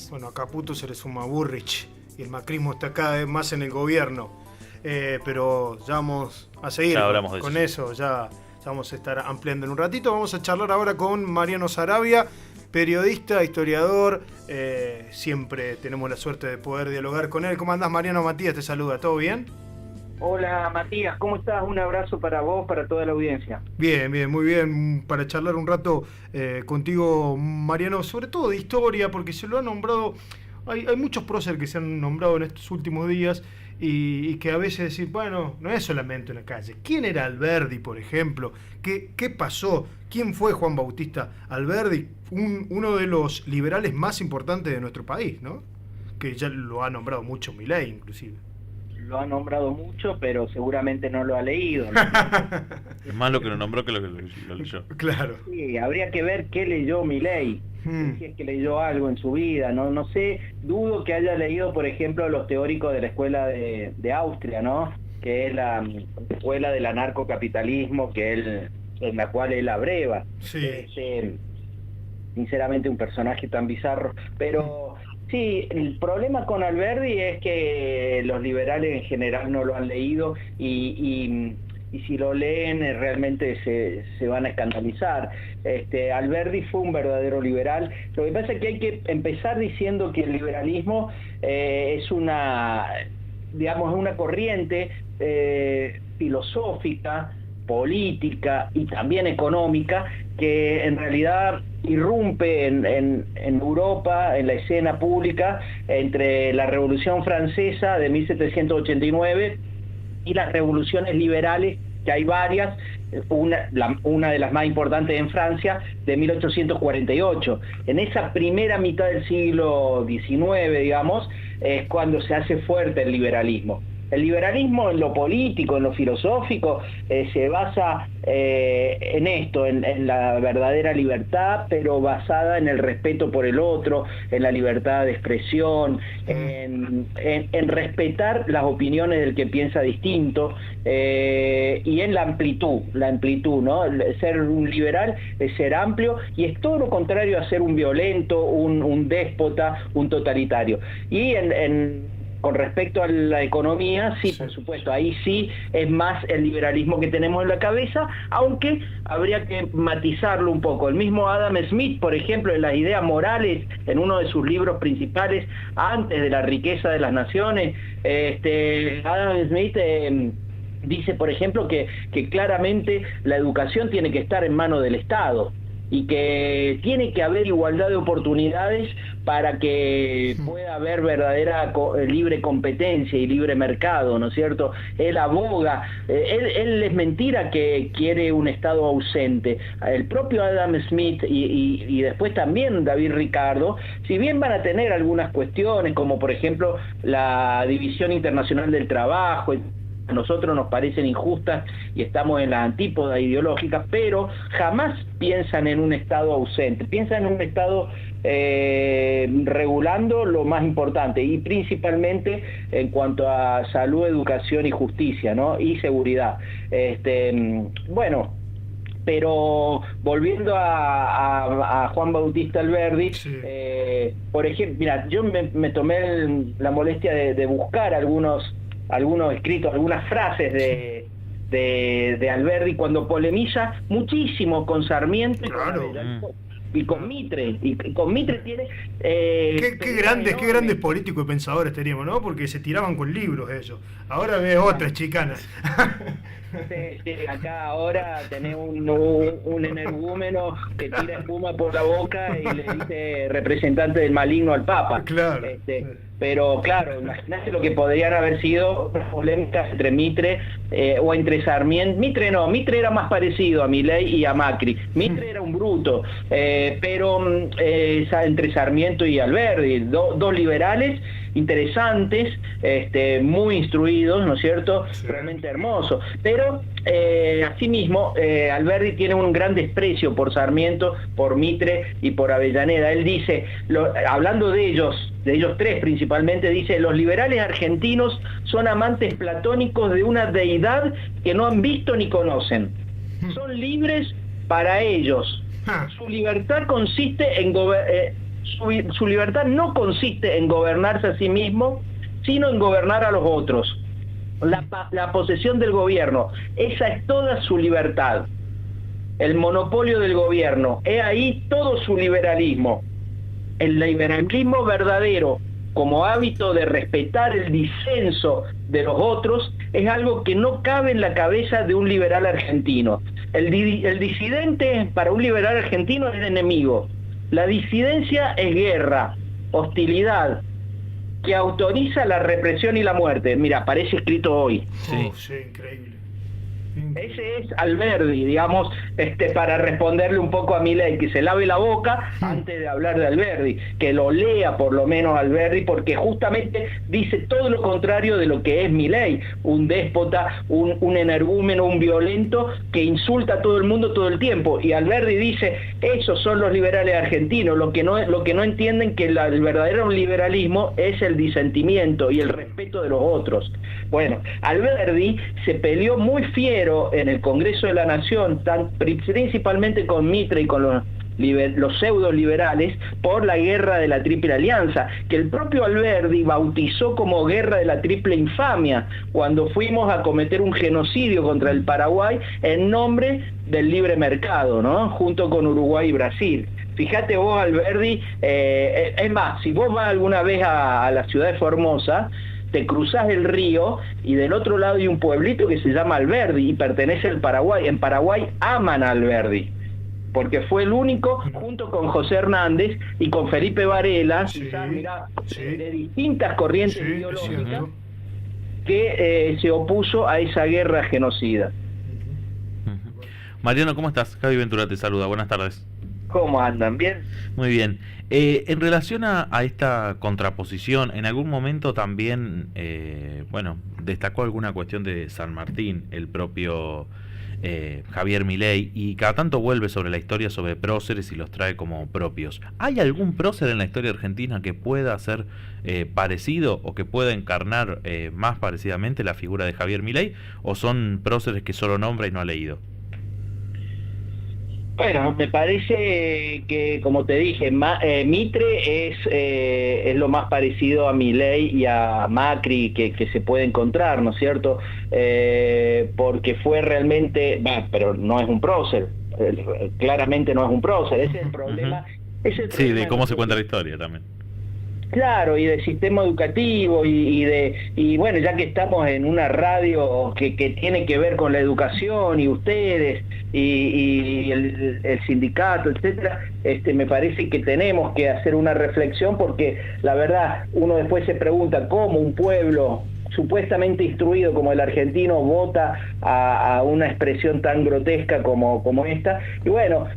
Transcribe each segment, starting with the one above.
Bueno, a Caputo se le suma Burrich y el macrismo está cada vez más en el gobierno. Pero ya vamos a seguir con eso, ya vamos a estar ampliando en un ratito. Vamos a charlar ahora con Mariano Saravia, periodista, historiador. Siempre tenemos la suerte de poder dialogar con él. ¿Cómo andás, Mariano? Matías te saluda, ¿todo bien? Hola Matías, ¿cómo estás? Un abrazo para vos, para toda la audiencia. Bien, muy bien, para charlar un rato contigo, Mariano, sobre todo de historia, porque se lo ha nombrado, hay muchos próceres que se han nombrado en estos últimos días y que a veces decir, bueno, no es solamente una calle. ¿Quién era Alberdi, por ejemplo? ¿Qué pasó? ¿Quién fue Juan Bautista Alberdi? Uno de los liberales más importantes de nuestro país, ¿no? Que ya lo ha nombrado mucho Milei, inclusive. Lo ha nombrado mucho, pero seguramente no lo ha leído, ¿no? Es más lo que lo nombró que lo leyó. Claro. Sí, habría que ver qué leyó Milei, si es que leyó algo en su vida, no sé, dudo que haya leído, por ejemplo, los teóricos de la escuela de Austria, ¿no? Que es la escuela del anarcocapitalismo en la cual él abreva. Sí. Sinceramente un personaje tan bizarro, pero... Sí, el problema con Alberdi es que los liberales en general no lo han leído y si lo leen realmente se van a escandalizar. Alberdi fue un verdadero liberal. Lo que pasa es que hay que empezar diciendo que el liberalismo es una corriente filosófica, política y también económica que en realidad irrumpe en Europa, en la escena pública, entre la Revolución Francesa de 1789 y las revoluciones liberales, que hay varias, una de las más importantes en Francia, de 1848. En esa primera mitad del siglo XIX, digamos, es cuando se hace fuerte el liberalismo. El liberalismo en lo político, en lo filosófico, se basa en esto, en la verdadera libertad, pero basada en el respeto por el otro, en la libertad de expresión, en respetar las opiniones del que piensa distinto, y en la amplitud, ¿no? Ser un liberal es ser amplio y es todo lo contrario a ser un violento, un déspota, un totalitario. Y con respecto a la economía, sí, por supuesto, ahí sí es más el liberalismo que tenemos en la cabeza, aunque habría que matizarlo un poco. El mismo Adam Smith, por ejemplo, en las ideas morales, en uno de sus libros principales, antes de La riqueza de las naciones, Adam Smith dice, por ejemplo, que claramente la educación tiene que estar en manos del Estado y que tiene que haber igualdad de oportunidades para que pueda haber verdadera libre competencia y libre mercado, ¿no es cierto? Él aboga, él es mentira que quiere un Estado ausente. El propio Adam Smith y después también David Ricardo, si bien van a tener algunas cuestiones, como por ejemplo la división internacional del trabajo, a nosotros nos parecen injustas y estamos en la antípoda ideológica, pero jamás piensan en un Estado ausente, piensan en un Estado regulando lo más importante y principalmente en cuanto a salud, educación y justicia, ¿no? Y seguridad. Bueno, pero volviendo a Juan Bautista Alberdi, sí. Por ejemplo, mira, yo me tomé la molestia de buscar algunos escritos, algunas frases de Alberdi cuando polemiza muchísimo con Sarmiento y claro. Y con Mitre, tiene... qué grandes políticos y pensadores teníamos, ¿no? Porque se tiraban con libros ellos. Ahora ves otras chicanas. Sí, acá ahora tenés un energúmeno que tira espuma por la boca y le dice representante del maligno al Papa. Claro. Pero claro, imagínate lo que podrían haber sido polémicas entre Mitre o entre Sarmiento. Mitre era más parecido a Milei y a Macri. Mitre era un bruto, pero entre Sarmiento y Alberdi, dos liberales interesantes, muy instruidos, ¿no es cierto? Sí. Realmente hermosos. Pero asimismo, Alberdi tiene un gran desprecio por Sarmiento, por Mitre y por Avellaneda. Él dice, hablando de ellos tres principalmente, dice: los liberales argentinos son amantes platónicos de una deidad que no han visto ni conocen. Son libres para ellos. Su libertad consiste en su libertad no consiste en gobernarse a sí mismo, sino en gobernar a los otros. La posesión del gobierno, esa es toda su libertad. El monopolio del gobierno, he ahí todo su liberalismo. El liberalismo verdadero, como hábito de respetar el disenso de los otros, es algo que no cabe en la cabeza de un liberal argentino. El disidente para un liberal argentino es el enemigo. La disidencia es guerra, hostilidad, que autoriza la represión y la muerte. Mira, aparece escrito hoy. Sí, sí, increíble. Ese es Alberdi, digamos, para responderle un poco a Milei, que se lave la boca antes de hablar de Alberdi, que lo lea por lo menos Alberdi, porque justamente dice todo lo contrario de lo que es Milei, un déspota, un energúmeno, un violento que insulta a todo el mundo todo el tiempo. Y Alberdi dice, esos son los liberales argentinos, lo que no entienden que el verdadero liberalismo es el disentimiento y el respeto de los otros. Bueno, Alberdi se peleó muy fiero en el Congreso de la Nación, principalmente con Mitre y con los pseudo liberales, por la guerra de la Triple Alianza, que el propio Alberdi bautizó como guerra de la triple infamia, cuando fuimos a cometer un genocidio contra el Paraguay en nombre del libre mercado, ¿no? Junto con Uruguay y Brasil. Fíjate vos, Alberdi, es más, si vos vas alguna vez a la ciudad de Formosa, te cruzás el río y del otro lado hay un pueblito que se llama Alberdi y pertenece al Paraguay. En Paraguay aman a Alberdi, porque fue el único, junto con José Hernández y con Felipe Varela, quizás, mirá, de distintas corrientes ideológicas, que se opuso a esa guerra genocida. Mariano, ¿cómo estás? Javi Ventura te saluda, buenas tardes. ¿Cómo andan? ¿Bien? Muy bien. En relación a esta contraposición, en algún momento también, destacó alguna cuestión de San Martín, el propio Javier Milei, y cada tanto vuelve sobre la historia sobre próceres y los trae como propios. ¿Hay algún prócer en la historia argentina que pueda ser parecido o que pueda encarnar más parecidamente la figura de Javier Milei, o son próceres que solo nombra y no ha leído? Bueno, me parece que, como te dije, Mitre es lo más parecido a Milei y a Macri que se puede encontrar, ¿no es cierto? Porque fue realmente, pero no es un prócer, claramente no es un prócer, ese es el problema. Sí, de cómo se cuenta la historia también. Claro, y del sistema educativo y bueno, ya que estamos en una radio que tiene que ver con la educación y ustedes y el sindicato, etcétera, me parece que tenemos que hacer una reflexión, porque la verdad uno después se pregunta cómo un pueblo supuestamente instruido como el argentino vota a una expresión tan grotesca como esta. Y bueno,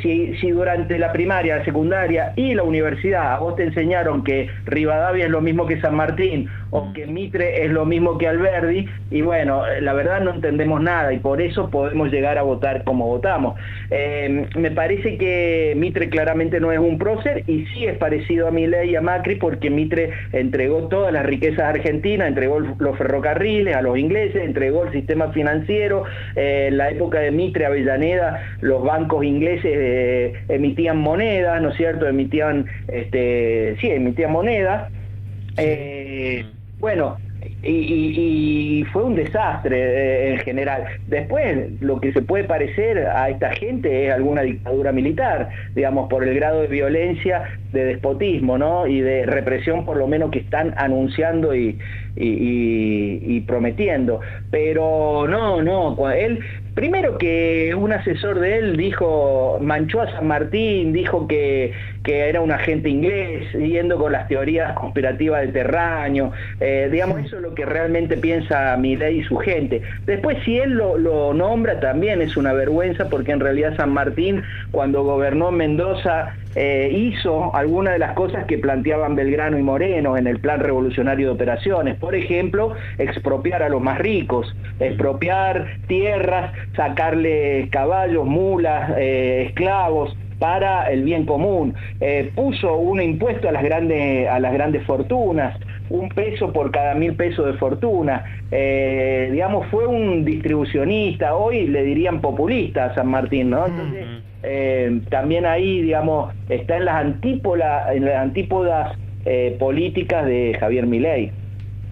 si durante la primaria, la secundaria y la universidad a vos te enseñaron que Rivadavia es lo mismo que San Martín o que Mitre es lo mismo que Alberdi, y bueno, la verdad no entendemos nada y por eso podemos llegar a votar como votamos. Me parece que Mitre claramente no es un prócer y sí es parecido a Milei y a Macri, porque Mitre entregó todas las riquezas argentinas, entregó los ferrocarriles a los ingleses, entregó el sistema financiero. En la época de Mitre, Avellaneda, los bancos ingleses emitían monedas, ¿no es cierto? Emitían monedas. Bueno, y fue un desastre en general. Después, lo que se puede parecer a esta gente es alguna dictadura militar, digamos, por el grado de violencia, de despotismo, ¿no? Y de represión, por lo menos, que están anunciando y prometiendo. Pero no, él, primero que un asesor de él manchó a San Martín, dijo que era un agente inglés, yendo con las teorías conspirativas del terraño, digamos, eso es lo que realmente piensa Milei y su gente. Después, si él lo nombra, también es una vergüenza, porque en realidad San Martín, cuando gobernó en Mendoza, hizo algunas de las cosas que planteaban Belgrano y Moreno en el Plan Revolucionario de Operaciones. Por ejemplo, expropiar a los más ricos, expropiar tierras, sacarle caballos, mulas, esclavos, para el bien común. Puso un impuesto a las grandes fortunas, 1 peso por cada 1000 pesos de fortuna. Digamos, fue un distribucionista, hoy le dirían populista a San Martín, ¿no? Entonces, también ahí, digamos, está en las antípodas políticas de Javier Milei.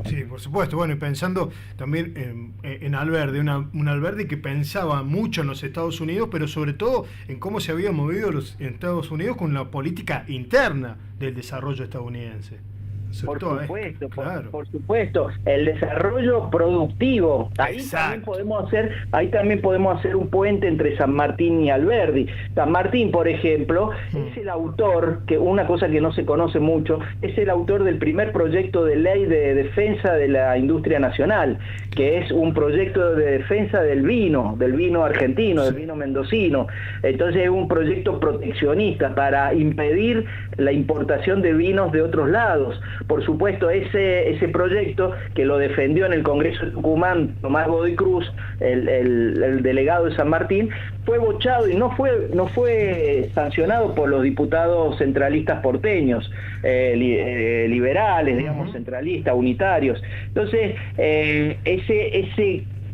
Sí, por supuesto. Bueno, y pensando también en Alberdi, un Alberdi que pensaba mucho en los Estados Unidos, pero sobre todo en cómo se habían movido los Estados Unidos con la política interna del desarrollo estadounidense. Por Todo, supuesto, claro. por supuesto, el desarrollo productivo. Ahí también podemos hacer un puente entre San Martín y Alberdi. San Martín, por ejemplo, es el autor, que una cosa que no se conoce mucho, es el autor del primer proyecto de ley de defensa de la industria nacional, que es un proyecto de defensa del vino argentino, del vino mendocino. Entonces es un proyecto proteccionista para impedir la importación de vinos de otros lados. Por supuesto, ese proyecto que lo defendió en el Congreso de Tucumán Tomás Godoy Cruz, el delegado de San Martín, fue bochado y no fue sancionado por los diputados centralistas porteños, liberales, digamos, centralistas, unitarios. Entonces,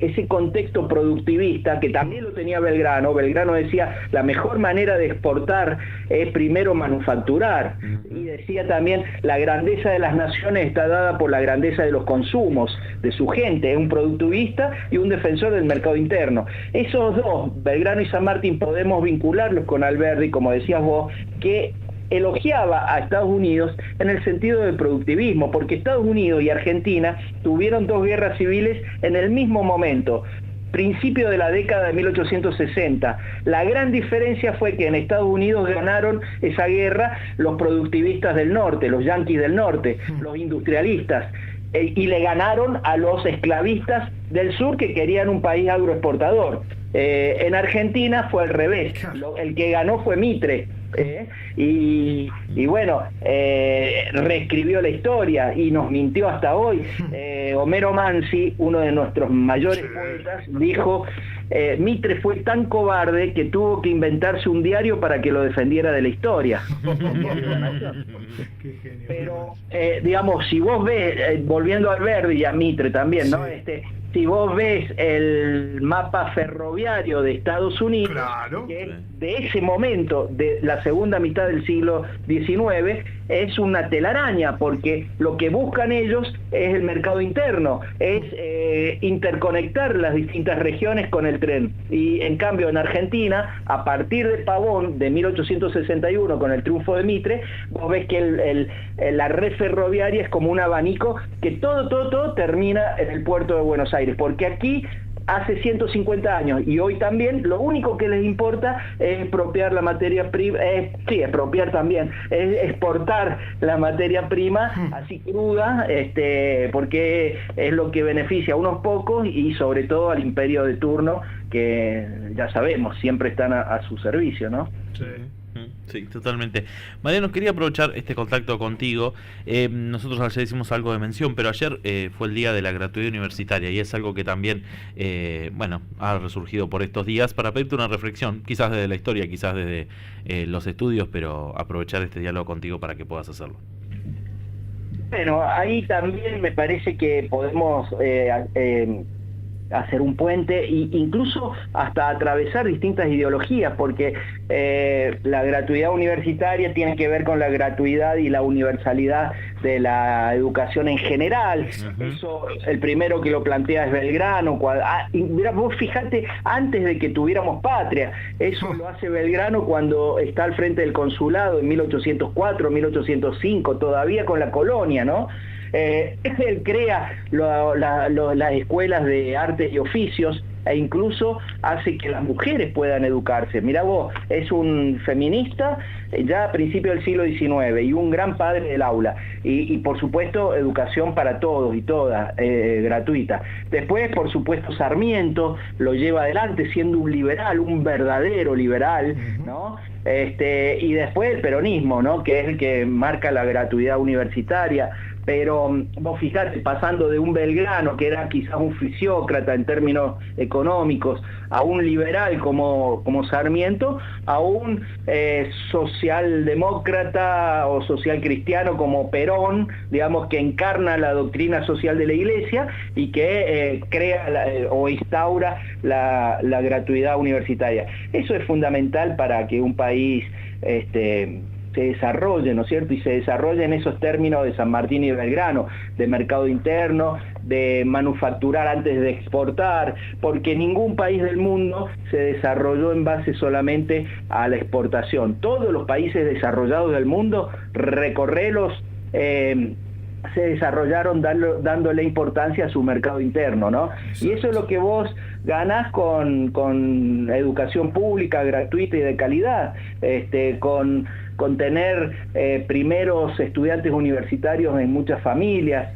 ese contexto productivista, que también lo tenía Belgrano decía, la mejor manera de exportar es primero manufacturar, y decía también, la grandeza de las naciones está dada por la grandeza de los consumos de su gente, es un productivista y un defensor del mercado interno. Esos dos, Belgrano y San Martín, podemos vincularlos con Alberdi, como decías vos, que elogiaba a Estados Unidos en el sentido del productivismo, porque Estados Unidos y Argentina tuvieron dos guerras civiles en el mismo momento, principio de la década de 1860. La gran diferencia fue que en Estados Unidos ganaron esa guerra los productivistas del norte, los yanquis del norte, los industrialistas, y le ganaron a los esclavistas del sur que querían un país agroexportador. En Argentina fue al revés, el que ganó fue Mitre. Y bueno, reescribió la historia y nos mintió hasta hoy. Homero Mansi, uno de nuestros mayores poetas, dijo: Mitre fue tan cobarde que tuvo que inventarse un diario para que lo defendiera de la historia. Pero, digamos, si vos ves, volviendo a Alberdi y a Mitre también, ¿no? Si vos ves el mapa ferroviario de Estados Unidos, que de ese momento, de la segunda mitad del siglo XIX, es una telaraña, porque lo que buscan ellos es el mercado interno, es interconectar las distintas regiones con el tren. Y en cambio en Argentina, a partir de Pavón, de 1861, con el triunfo de Mitre, vos ves que la red ferroviaria es como un abanico que todo termina en el puerto de Buenos Aires, porque aquí hace 150 años y hoy también lo único que les importa es expropiar la materia prima, expropiar también, es exportar la materia prima así cruda, porque es lo que beneficia a unos pocos y sobre todo al imperio de turno, que ya sabemos, siempre están a su servicio, ¿no? Sí. Sí, totalmente. Mariano, quería aprovechar este contacto contigo. Nosotros ayer hicimos algo de mención, pero ayer fue el día de la gratuidad universitaria y es algo que también, ha resurgido por estos días para pedirte una reflexión, quizás desde la historia, quizás desde los estudios, pero aprovechar este diálogo contigo para que puedas hacerlo. Bueno, ahí también me parece que podemos hacer un puente e incluso hasta atravesar distintas ideologías, porque la gratuidad universitaria tiene que ver con la gratuidad y la universalidad de la educación en general. Eso, el primero que lo plantea es Belgrano. Mira, vos fijate, antes de que tuviéramos patria, eso lo hace Belgrano cuando está al frente del consulado en 1804, 1805, todavía con la colonia, ¿no? Él crea las escuelas de artes y oficios e incluso hace que las mujeres puedan educarse. Mirá vos, es un feminista ya a principios del siglo XIX y un gran padre del aula. Y por supuesto, educación para todos y todas, gratuita. Después, por supuesto, Sarmiento lo lleva adelante siendo un liberal, un verdadero liberal, ¿no? Y después el peronismo, ¿no? Que es el que marca la gratuidad universitaria. pero vos fijate, pasando de un Belgrano, que era quizás un fisiócrata en términos económicos, a un liberal como Sarmiento, a un socialdemócrata o social cristiano como Perón, digamos, que encarna la doctrina social de la Iglesia y que crea o instaura la gratuidad universitaria. Eso es fundamental para que un país se desarrolle, ¿no es cierto? Y se desarrolle en esos términos de San Martín y Belgrano, de mercado interno, de manufacturar antes de exportar, porque ningún país del mundo se desarrolló en base solamente a la exportación. Todos los países desarrollados del mundo, recorrelos, se desarrollaron dándole importancia a su mercado interno, ¿no? Exacto. Y eso es lo que vos ganás con educación pública, gratuita y de calidad, con tener primeros estudiantes universitarios en muchas familias,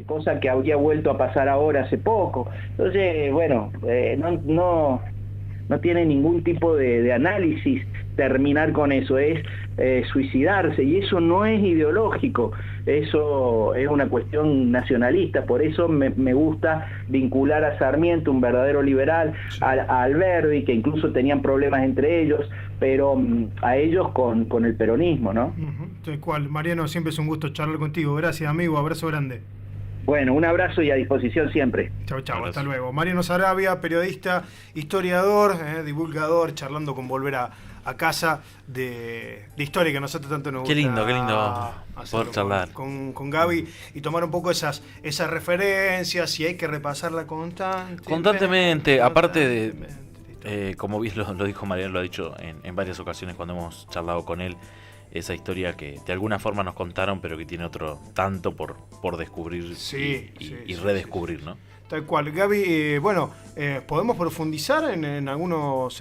cosa que habría vuelto a pasar ahora hace poco. Entonces, bueno, no tiene ningún tipo de análisis terminar con eso, es suicidarse, y eso no es ideológico, eso es una cuestión nacionalista. Por eso me gusta vincular a Sarmiento, un verdadero liberal, a Alberdi, que incluso tenían problemas entre ellos, pero a ellos con el peronismo, ¿no? Tal cual. Mariano, siempre es un gusto charlar contigo. Gracias, amigo. Abrazo grande. Bueno, un abrazo y a disposición siempre. Chau, chau, hasta luego. Mariano Sarabia, periodista, historiador, divulgador, charlando con Volver a Casa de historia que a nosotros tanto nos gusta. Qué lindo poder charlar con Gaby y tomar un poco esas referencias, y hay que repasarla constantemente. Aparte de, como bien lo dijo Mariano, lo ha dicho en varias ocasiones cuando hemos charlado con él, esa historia que de alguna forma nos contaron, pero que tiene otro tanto por descubrir y redescubrir, ¿no? Tal cual. Gaby, podemos profundizar en algunos